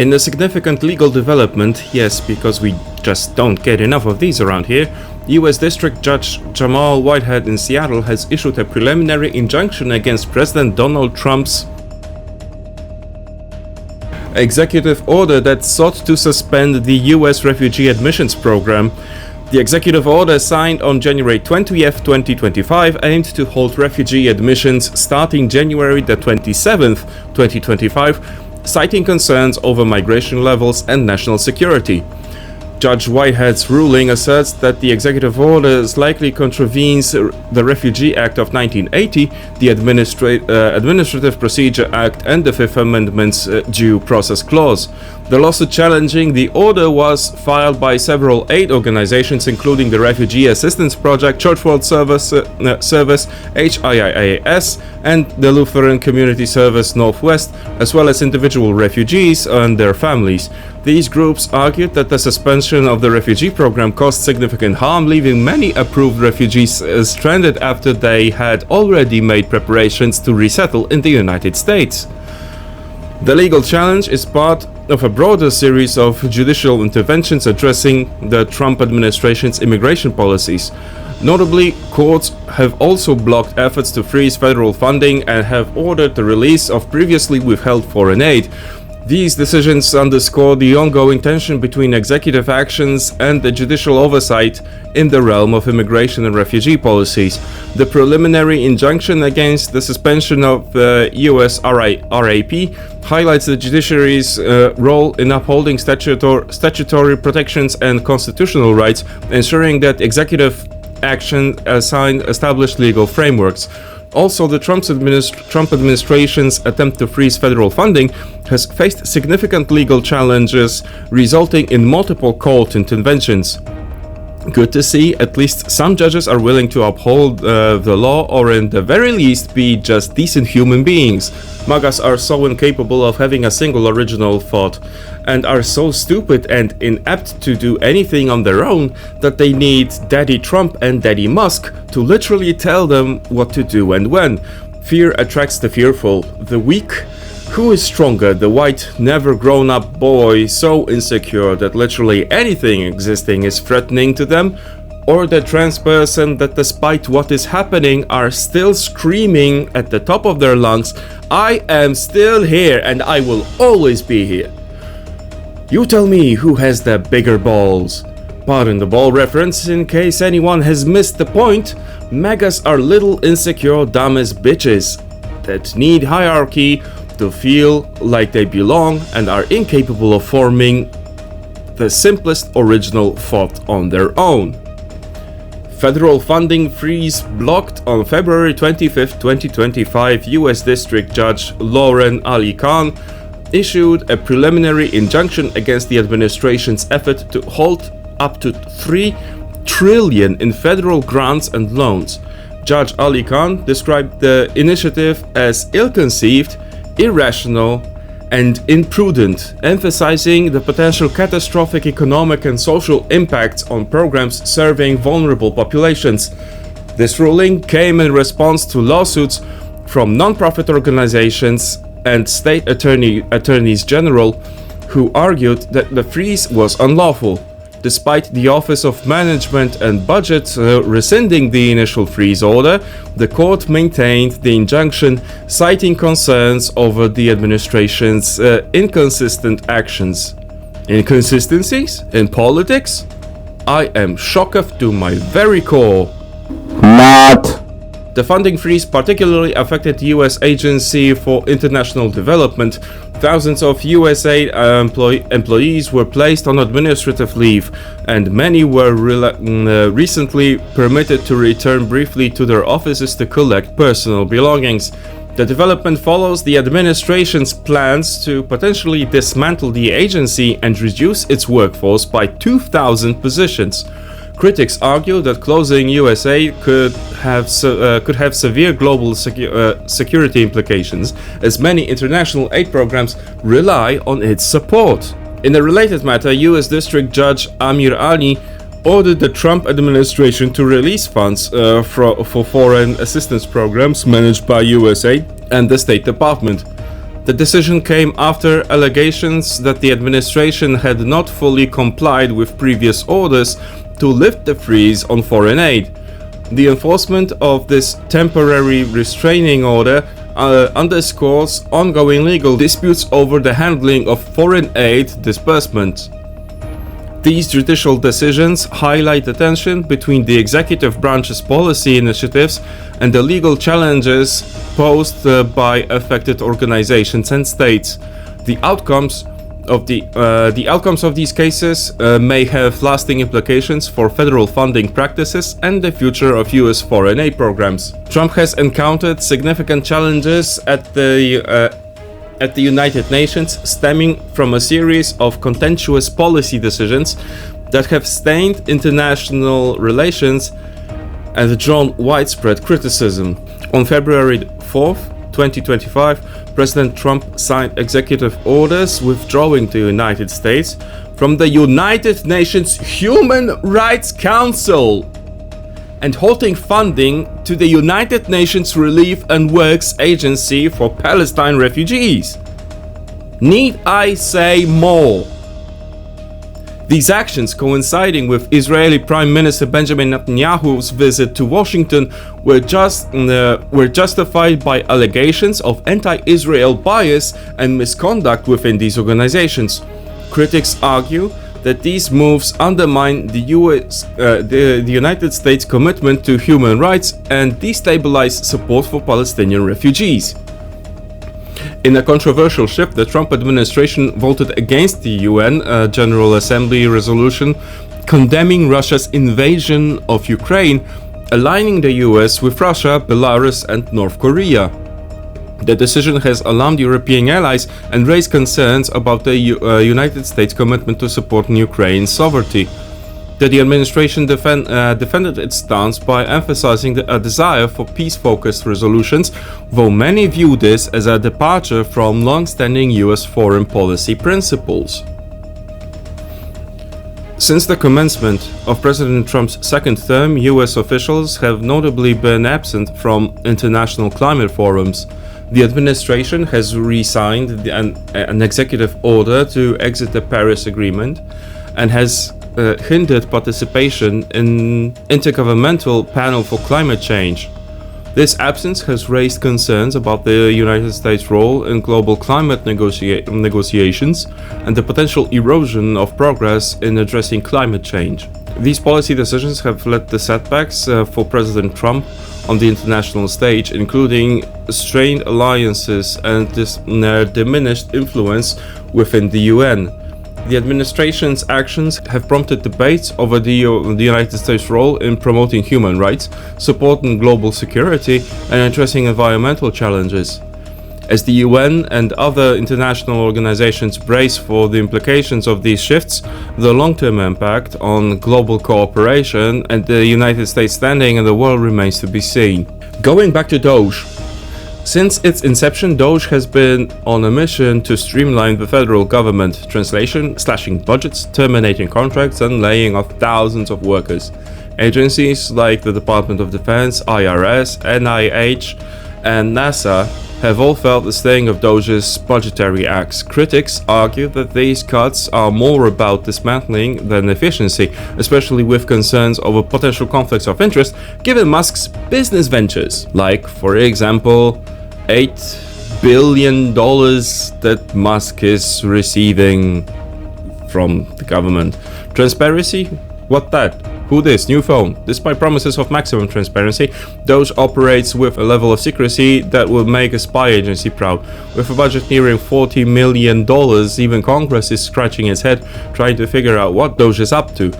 In a significant legal development, yes, because we just don't get enough of these around here, U.S. District Judge Jamal Whitehead in Seattle has issued a preliminary injunction against President Donald Trump's executive order that sought to suspend the U.S. refugee admissions program. The executive order, signed on January 20th, 2025, aimed to halt refugee admissions starting January the 27th, 2025, citing concerns over migration levels and national security. Judge Whitehead's ruling asserts that the executive order likely contravenes the Refugee Act of 1980, the Administrative Procedure Act, and the Fifth Amendment's Due Process Clause. The lawsuit challenging the order was filed by several aid organizations, including the Refugee Assistance Project, Church World Service, HIIAS, and the Lutheran Community Service Northwest, as well as individual refugees and their families. These groups argued that the suspension of the refugee program caused significant harm, leaving many approved refugees stranded after they had already made preparations to resettle in the United States. The legal challenge is part of a broader series of judicial interventions addressing the Trump administration's immigration policies. Notably, courts have also blocked efforts to freeze federal funding and have ordered the release of previously withheld foreign aid. These decisions underscore the ongoing tension between executive actions and the judicial oversight in the realm of immigration and refugee policies. The preliminary injunction against the suspension of U.S. RAP highlights the judiciary's role in upholding statutory protections and constitutional rights, ensuring that executive action assign established legal frameworks. Also, the Trump administration's attempt to freeze federal funding has faced significant legal challenges, resulting in multiple court interventions. Good to see at least some judges are willing to uphold the law, or in the very least be just decent human beings. MAGAs are so incapable of having a single original thought, and are so stupid and inept to do anything on their own that they need Daddy Trump and Daddy Musk to literally tell them what to do and when. Fear attracts the fearful. The weak? Who is stronger, the white, never grown up boy so insecure that literally anything existing is threatening to them, or the trans person that despite what is happening are still screaming at the top of their lungs, "I am still here and I will always be here"? You tell me who has the bigger balls. Pardon the ball reference in case anyone has missed the point. MAGAs are little insecure dumbass bitches that need hierarchy to feel like they belong and are incapable of forming the simplest original thought on their own. Federal funding freeze blocked on February 25, 2025, U.S. District Judge Lauren Ali Khan issued a preliminary injunction against the administration's effort to halt up to $3 trillion in federal grants and loans. Judge Ali Khan described the initiative as ill-conceived, irrational, and imprudent, emphasizing the potential catastrophic economic and social impacts on programs serving vulnerable populations. This ruling came in response to lawsuits from non-profit organizations and state attorneys general who argued that the freeze was unlawful. Despite the Office of Management and Budget rescinding the initial freeze order, the court maintained the injunction, citing concerns over the administration's inconsistent actions. Inconsistencies in politics? I am shocked to my very core. Not. The funding freeze particularly affected the U.S. Agency for International Development. Thousands of USAID employees were placed on administrative leave, and many were recently permitted to return briefly to their offices to collect personal belongings. The development follows the administration's plans to potentially dismantle the agency and reduce its workforce by 2,000 positions. Critics argue that closing USAID could have severe global security implications, as many international aid programs rely on its support. In a related matter, U.S. District Judge Amir Ali ordered the Trump administration to release funds for foreign assistance programs managed by USAID and the State Department. The decision came after allegations that the administration had not fully complied with previous orders to lift the freeze on foreign aid. The enforcement of this temporary restraining order underscores ongoing legal disputes over the handling of foreign aid disbursement. These judicial decisions highlight the tension between the executive branch's policy initiatives and the legal challenges posed by affected organizations and states. The outcomes of these cases may have lasting implications for federal funding practices and the future of US foreign aid programs. Trump has encountered significant challenges at the United Nations stemming from a series of contentious policy decisions that have stained international relations and drawn widespread criticism. On February 4th, 2025, President Trump signed executive orders withdrawing the United States from the United Nations Human Rights Council and halting funding to the United Nations Relief and Works Agency for Palestine refugees. Need I say more? These actions, coinciding with Israeli Prime Minister Benjamin Netanyahu's visit to Washington, were justified by allegations of anti-Israel bias and misconduct within these organizations. Critics argue that these moves undermine the United States' commitment to human rights and destabilize support for Palestinian refugees. In a controversial shift, the Trump administration voted against the UN General Assembly resolution condemning Russia's invasion of Ukraine, aligning the US with Russia, Belarus, and North Korea. The decision has alarmed European allies and raised concerns about the United States' commitment to supporting Ukraine's sovereignty. The administration defended its stance by emphasizing a desire for peace-focused resolutions, though many view this as a departure from long-standing US foreign policy principles. Since the commencement of President Trump's second term, US officials have notably been absent from international climate forums. The administration has re-signed an executive order to exit the Paris Agreement and has hindered participation in intergovernmental panel for climate change. This absence has raised concerns about the United States' role in global climate negotiations and the potential erosion of progress in addressing climate change. These policy decisions have led to setbacks for President Trump on the international stage, including strained alliances and diminished influence within the UN. The administration's actions have prompted debates over the United States' role in promoting human rights, supporting global security, and addressing environmental challenges. As the UN and other international organizations brace for the implications of these shifts, the long-term impact on global cooperation and the United States' standing in the world remains to be seen. Going back to Doge. Since its inception, Doge has been on a mission to streamline the federal government, translation, slashing budgets, terminating contracts, and laying off thousands of workers. Agencies like the Department of Defense, IRS, NIH, and NASA have all felt the sting of Doge's budgetary acts. Critics argue that these cuts are more about dismantling than efficiency, especially with concerns over potential conflicts of interest given Musk's business ventures, like, for example, $8 billion that Musk is receiving from the government. Transparency? What that? Who this? New phone. Despite promises of maximum transparency, Doge operates with a level of secrecy that will make a spy agency proud. With a budget nearing $40 million, even Congress is scratching its head trying to figure out what Doge is up to.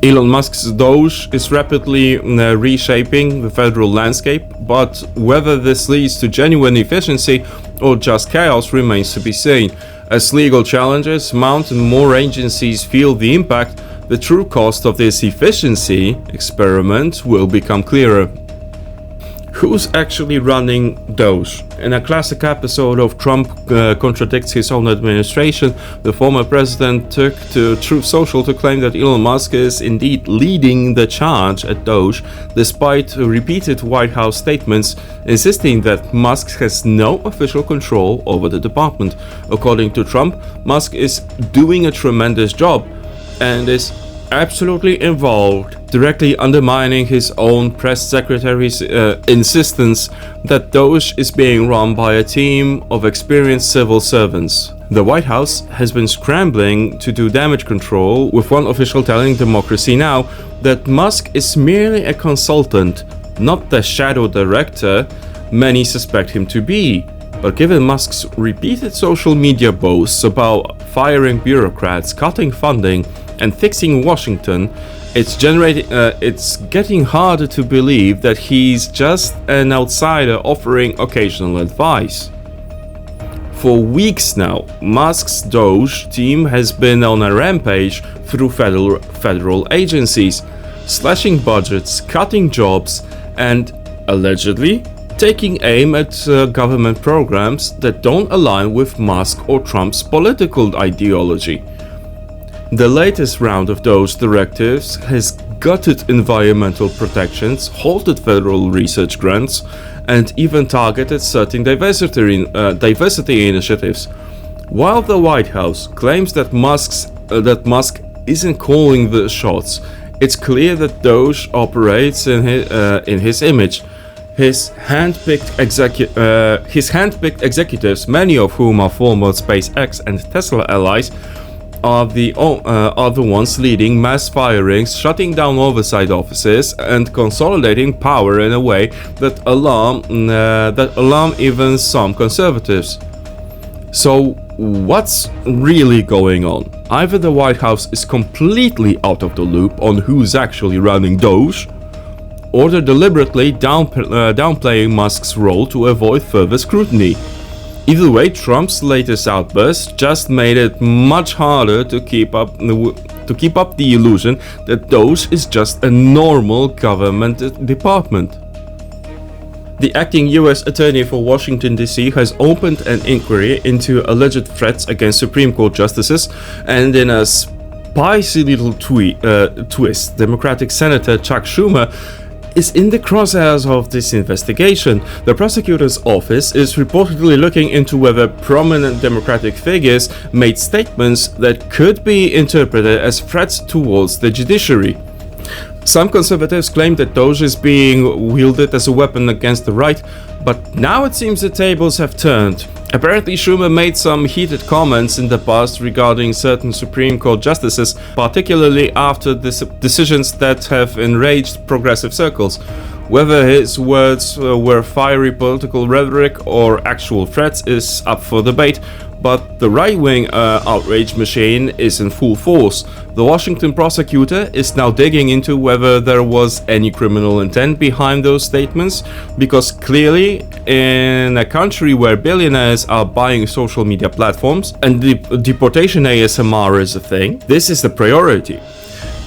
Elon Musk's Doge is rapidly reshaping the federal landscape, but whether this leads to genuine efficiency or just chaos remains to be seen. As legal challenges mount and more agencies feel the impact, the true cost of this efficiency experiment will become clearer. Who's actually running Doge? In a classic episode of Trump contradicts his own administration, the former president took to Truth Social to claim that Elon Musk is indeed leading the charge at Doge, despite repeated White House statements insisting that Musk has no official control over the department. According to Trump, Musk is doing a tremendous job and is absolutely involved, directly undermining his own press secretary's insistence that Doge is being run by a team of experienced civil servants. The White House has been scrambling to do damage control, with one official telling Democracy Now! That Musk is merely a consultant, not the shadow director many suspect him to be. But given Musk's repeated social media boasts about firing bureaucrats, cutting funding, and fixing Washington, it's getting harder to believe that he's just an outsider offering occasional advice. For weeks now, Musk's Doge team has been on a rampage through federal agencies, slashing budgets, cutting jobs, and allegedly taking aim at government programs that don't align with Musk or Trump's political ideology. The latest round of those directives has gutted environmental protections, halted federal research grants, and even targeted certain diversity initiatives. While the White House claims that Musk isn't calling the shots, it's clear that Doge operates in his image. His hand-picked executives, many of whom are former SpaceX and Tesla allies, are the ones leading mass firings, shutting down oversight offices, and consolidating power in a way that alarm even some conservatives. So, what's really going on? Either the White House is completely out of the loop on who's actually running Doge, or they're deliberately downplaying Musk's role to avoid further scrutiny. Either way, Trump's latest outburst just made it much harder to keep up the illusion that Doge is just a normal government department. The acting US Attorney for Washington DC has opened an inquiry into alleged threats against Supreme Court justices, and in a spicy little twist, Democratic Senator Chuck Schumer is in the crosshairs of this investigation. The prosecutor's office is reportedly looking into whether prominent Democratic figures made statements that could be interpreted as threats towards the judiciary. Some conservatives claim that Doge is being wielded as a weapon against the right, but now it seems the tables have turned. Apparently, Schumer made some heated comments in the past regarding certain Supreme Court justices, particularly after decisions that have enraged progressive circles. Whether his words were fiery political rhetoric or actual threats is up for debate, but the right-wing outrage machine is in full force. The Washington prosecutor is now digging into whether there was any criminal intent behind those statements, because clearly, in a country where billionaires are buying social media platforms and deportation ASMR is a thing, this is the priority.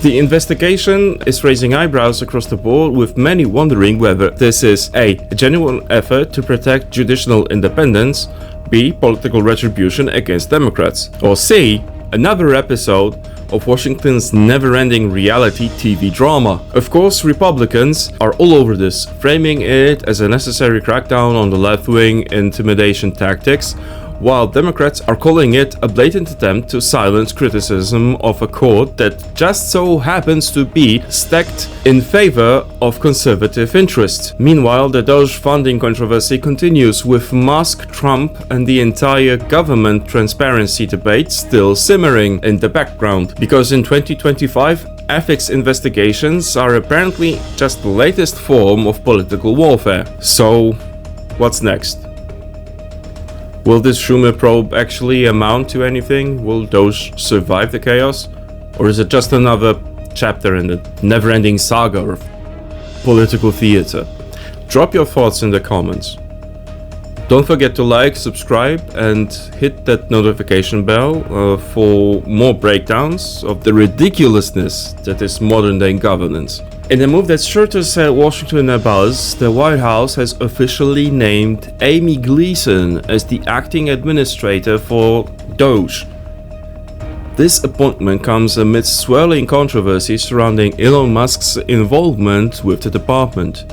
The investigation is raising eyebrows across the board, with many wondering whether this is A genuine effort to protect judicial independence, B, political retribution against Democrats, or C, another episode of Washington's never-ending reality TV drama. Of course, Republicans are all over this, framing it as a necessary crackdown on the left-wing intimidation tactics, while Democrats are calling it a blatant attempt to silence criticism of a court that just so happens to be stacked in favor of conservative interests. Meanwhile, the Doge funding controversy continues, with Musk, Trump, and the entire government transparency debate still simmering in the background, because in 2025, ethics investigations are apparently just the latest form of political warfare. So, what's next? Will this Schumer probe actually amount to anything? Will Doge survive the chaos? Or is it just another chapter in the never-ending saga of political theater? Drop your thoughts in the comments. Don't forget to like, subscribe, and hit that notification bell for more breakdowns of the ridiculousness that is modern-day governance. In a move that's sure to set Washington abuzz, the White House has officially named Amy Gleason as the acting administrator for Doge. This appointment comes amidst swirling controversy surrounding Elon Musk's involvement with the department.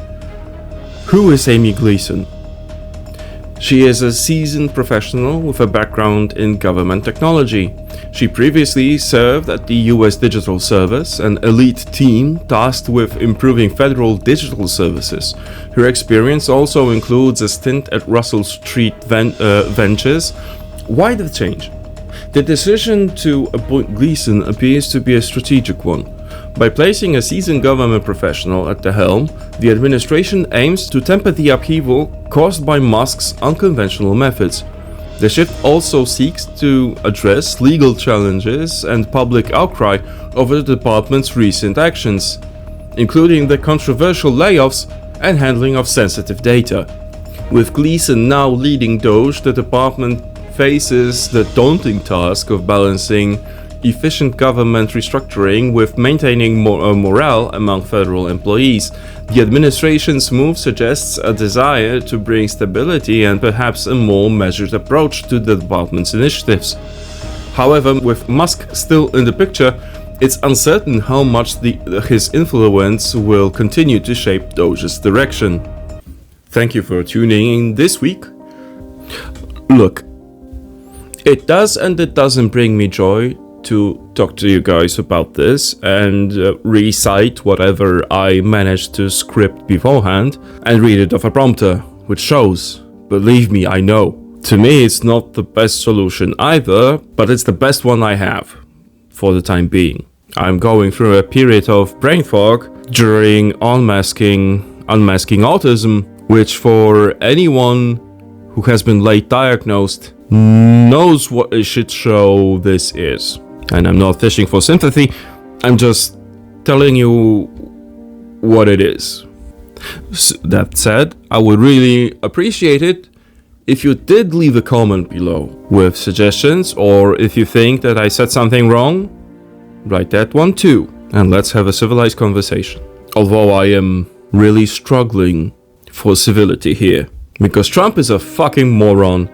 Who is Amy Gleason? She is a seasoned professional with a background in government technology. She previously served at the US Digital Service, an elite team tasked with improving federal digital services. Her experience also includes a stint at Russell Street Ventures. Why the change? The decision to appoint Gleason appears to be a strategic one. By placing a seasoned government professional at the helm, the administration aims to temper the upheaval caused by Musk's unconventional methods. The shift also seeks to address legal challenges and public outcry over the department's recent actions, including the controversial layoffs and handling of sensitive data. With Gleason now leading Doge, the department faces the daunting task of balancing efficient government restructuring with maintaining morale among federal employees. The administration's move suggests a desire to bring stability and perhaps a more measured approach to the department's initiatives. However, with Musk still in the picture, it's uncertain how much his influence will continue to shape Doge's direction. Thank you for tuning in this week. Look, it does and it doesn't bring me joy to talk to you guys about this and recite whatever I managed to script beforehand and read it off a prompter, which shows. Believe me, I know. To me, it's not the best solution either, but it's the best one I have for the time being. I'm going through a period of brain fog during unmasking autism, which for anyone who has been late diagnosed knows what a shit show this is. And I'm not fishing for sympathy, I'm just telling you what it is. That said, I would really appreciate it if you did leave a comment below with suggestions, or if you think that I said something wrong, write that one too, and let's have a civilized conversation. Although I am really struggling for civility here, because Trump is a fucking moron,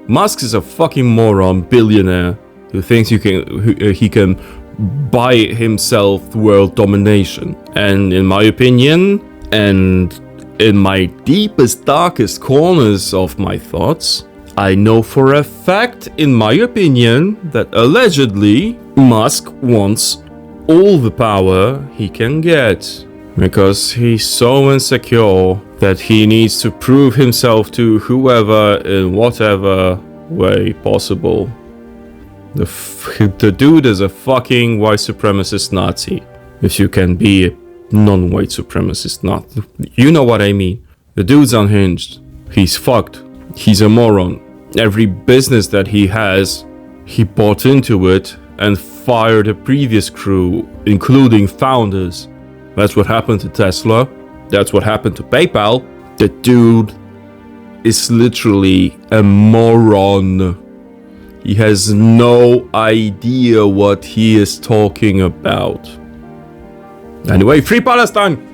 Musk is a fucking moron billionaire who thinks he can buy himself world domination. And in my opinion, and in my deepest, darkest corners of my thoughts, I know for a fact, in my opinion, that allegedly Musk wants all the power he can get. Because he's so insecure that he needs to prove himself to whoever in whatever way possible. The dude is a fucking white supremacist Nazi. If you can be a non-white supremacist Nazi. You know what I mean. The dude's unhinged. He's fucked. He's a moron. Every business that he has, he bought into it and fired a previous crew, including founders. That's what happened to Tesla. That's what happened to PayPal. The dude is literally a moron. He has no idea what he is talking about. Anyway, free Palestine!